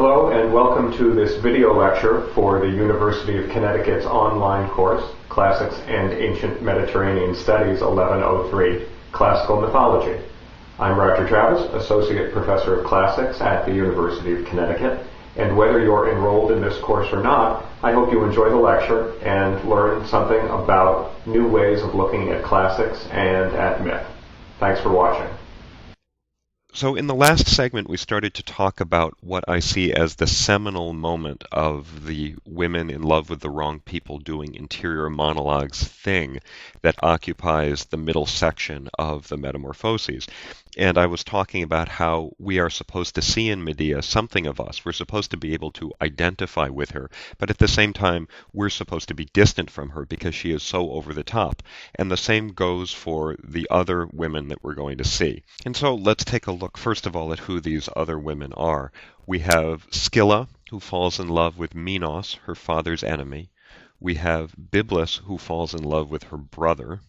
Hello and welcome to this video lecture for the University of Connecticut's online course, Classics and Ancient Mediterranean Studies 1103, Classical Mythology. I'm Roger Travis, Associate Professor of Classics at the University of Connecticut, and whether you're enrolled in this course or not, I hope you enjoy the lecture and learn something about new ways of looking at classics and at myth. Thanks for watching. So in the last segment, we started to talk about what I see as the seminal moment of the women in love with the wrong people doing interior monologues thing that occupies the middle section of the Metamorphoses. And I was talking about how we are supposed to see in Medea something of us. We're supposed to be able to identify with her, but at the same time, we're supposed to be distant from her because she is so over the top. And the same goes for the other women that we're going to see. And so let's take a look, first of all, at who these other women are. We have Scylla, who falls in love with Minos, her father's enemy. We have Byblis, who falls in love with her brother.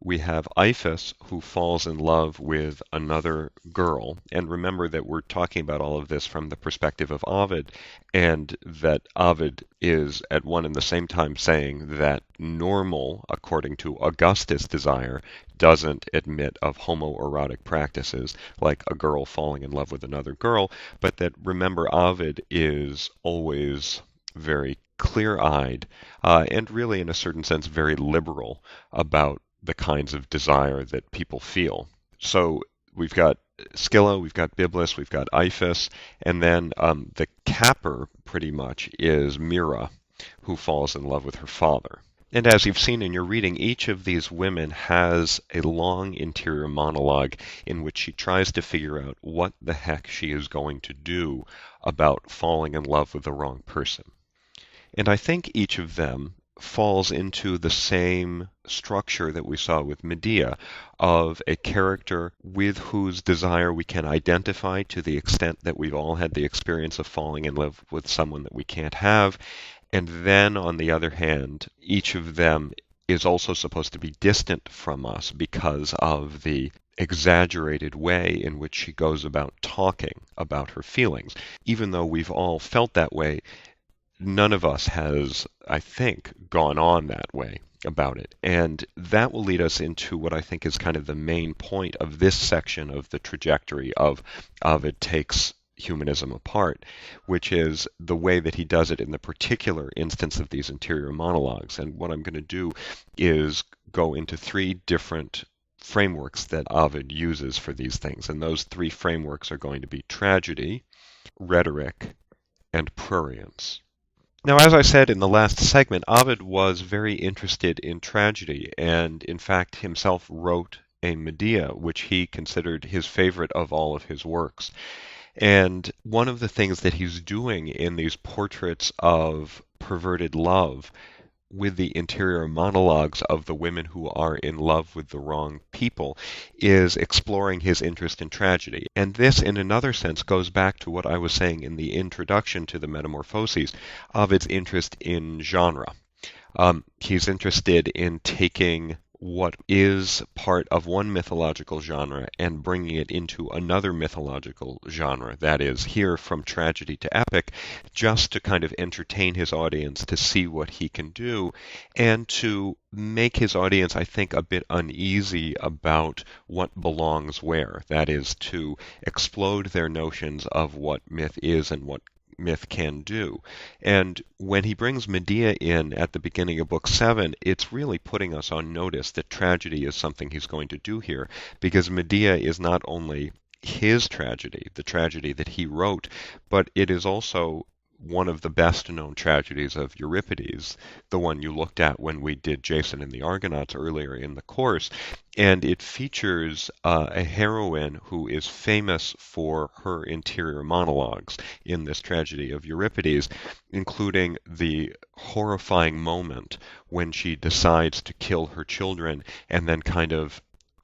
We have Iphis, who falls in love with another girl. And remember that we're talking about all of this from the perspective of Ovid, and that Ovid is at one and the same time saying that normal, according to Augustus' desire, doesn't admit of homoerotic practices, like a girl falling in love with another girl, but that, remember, Ovid is always very clear-eyed and really, in a certain sense, very liberal about the kinds of desire that people feel. So we've got Scylla, we've got Byblis, we've got Iphis, and then the capper, pretty much, is Myrrha, who falls in love with her father. And as you've seen in your reading, each of these women has a long interior monologue in which she tries to figure out what the heck she is going to do about falling in love with the wrong person. And I think each of them falls into the same structure that we saw with Medea, of a character with whose desire we can identify to the extent that we've all had the experience of falling in love with someone that we can't have. And then, on the other hand, each of them is also supposed to be distant from us because of the exaggerated way in which she goes about talking about her feelings. Even though we've all felt that way, none of us has, I think, gone on that way about it. And that will lead us into what I think is kind of the main point of this section of the trajectory of Ovid Takes Humanism Apart, which is the way that he does it in the particular instance of these interior monologues. And what I'm going to do is go into three different frameworks that Ovid uses for these things. And those three frameworks are going to be tragedy, rhetoric, and prurience. Now, as I said in the last segment, Ovid was very interested in tragedy, and in fact himself wrote a Medea, which he considered his favorite of all of his works. And one of the things that he's doing in these portraits of perverted love with the interior monologues of the women who are in love with the wrong people is exploring his interest in tragedy. And this, in another sense, goes back to what I was saying in the introduction to the Metamorphoses, of its interest in genre. He's interested in taking what is part of one mythological genre and bringing it into another mythological genre, that is, here from tragedy to epic, just to kind of entertain his audience, to see what he can do, and to make his audience, I think, a bit uneasy about what belongs where, that is, to explode their notions of what myth is and what myth can do. And when he brings Medea in at the beginning of Book 7, it's really putting us on notice that tragedy is something he's going to do here, because Medea is not only his tragedy, the tragedy that he wrote, but it is also one of the best-known tragedies of Euripides, the one you looked at when we did Jason and the Argonauts earlier in the course. And it features a heroine who is famous for her interior monologues in this tragedy of Euripides, including the horrifying moment when she decides to kill her children and then kind of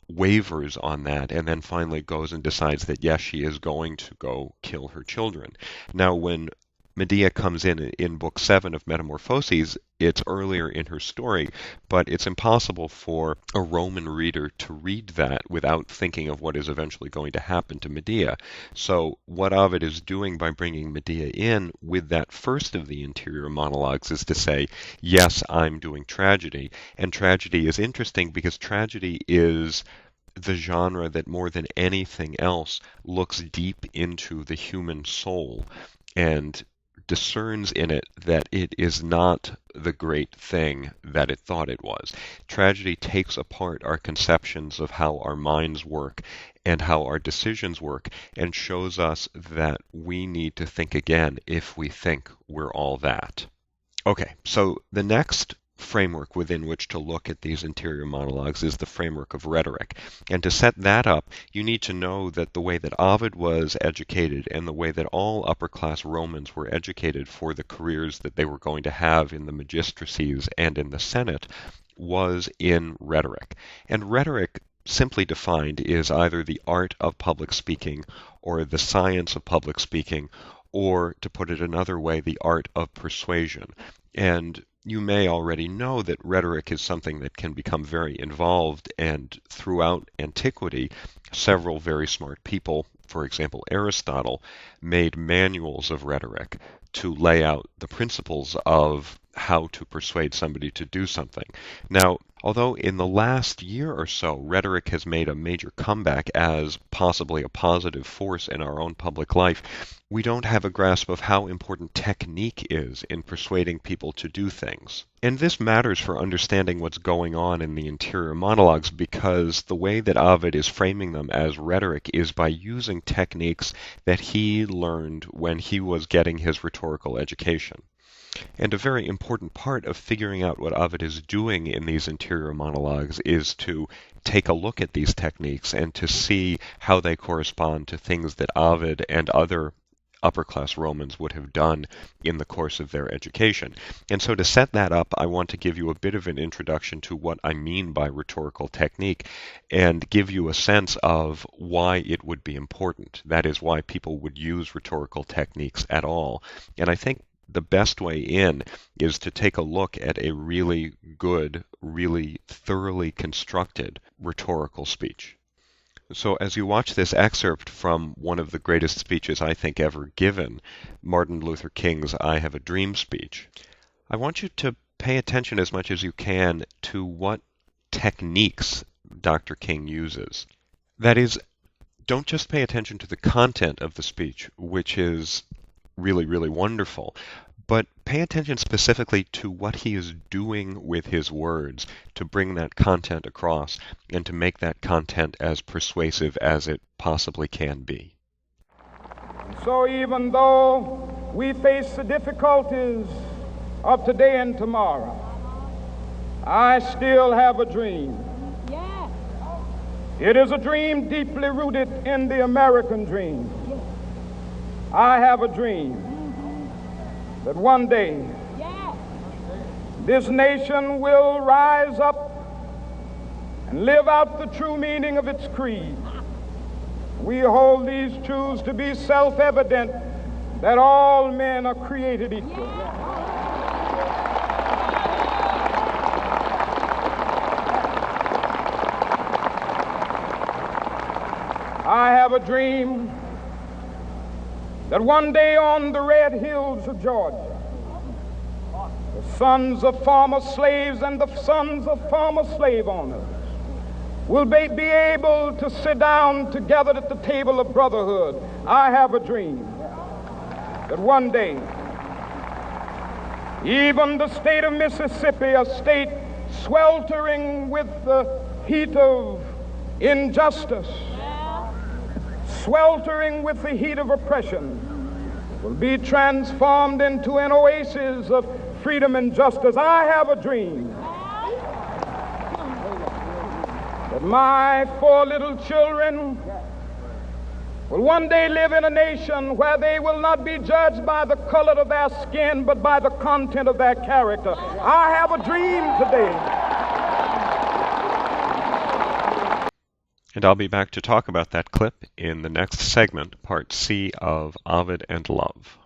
wavers on that, and then finally goes and decides that yes, she is going to go kill her children. Now, when Medea comes in Book 7 of Metamorphoses, it's earlier in her story, but it's impossible for a Roman reader to read that without thinking of what is eventually going to happen to Medea. So what Ovid is doing by bringing Medea in with that first of the interior monologues is to say, yes, I'm doing tragedy. And tragedy is interesting because tragedy is the genre that more than anything else looks deep into the human soul and discerns in it that it is not the great thing that it thought it was. Tragedy takes apart our conceptions of how our minds work and how our decisions work and shows us that we need to think again if we think we're all that. Okay, so the next framework within which to look at these interior monologues is the framework of rhetoric. And to set that up, you need to know that the way that Ovid was educated and the way that all upper-class Romans were educated for the careers that they were going to have in the magistracies and in the Senate was in rhetoric. And rhetoric, simply defined, is either the art of public speaking or the science of public speaking, or, to put it another way, the art of persuasion. And you may already know that rhetoric is something that can become very involved, and throughout antiquity, several very smart people, for example Aristotle, made manuals of rhetoric to lay out the principles of how to persuade somebody to do something. Now, although in the last year or so, rhetoric has made a major comeback as possibly a positive force in our own public life, we don't have a grasp of how important technique is in persuading people to do things. And this matters for understanding what's going on in the interior monologues, because the way that Ovid is framing them as rhetoric is by using techniques that he learned when he was getting his rhetorical education. And a very important part of figuring out what Ovid is doing in these interior monologues is to take a look at these techniques and to see how they correspond to things that Ovid and other upper-class Romans would have done in the course of their education. And so to set that up, I want to give you a bit of an introduction to what I mean by rhetorical technique and give you a sense of why it would be important. That is, why people would use rhetorical techniques at all. And I think the best way in is to take a look at a really good, really thoroughly constructed rhetorical speech. So as you watch this excerpt from one of the greatest speeches I think ever given, Martin Luther King's I Have a Dream speech, I want you to pay attention as much as you can to what techniques Dr. King uses. That is, don't just pay attention to the content of the speech, which is really, really wonderful, but pay attention specifically to what he is doing with his words to bring that content across and to make that content as persuasive as it possibly can be. So even though we face the difficulties of today and tomorrow, I still have a dream. Yes. It is a dream deeply rooted in the American dream. I have a dream that one day this nation will rise up and live out the true meaning of its creed. We hold these truths to be self-evident, that all men are created equal. I have a dream that one day on the red hills of Georgia, the sons of former slaves and the sons of former slave owners will be able to sit down together at the table of brotherhood. I have a dream that one day, even the state of Mississippi, a state sweltering with the heat of injustice, sweltering with the heat of oppression, will be transformed into an oasis of freedom and justice. I have a dream that my 4 little children will one day live in a nation where they will not be judged by the color of their skin, but by the content of their character. I have a dream today. And I'll be back to talk about that clip in the next segment, Part C of Ovid and Love.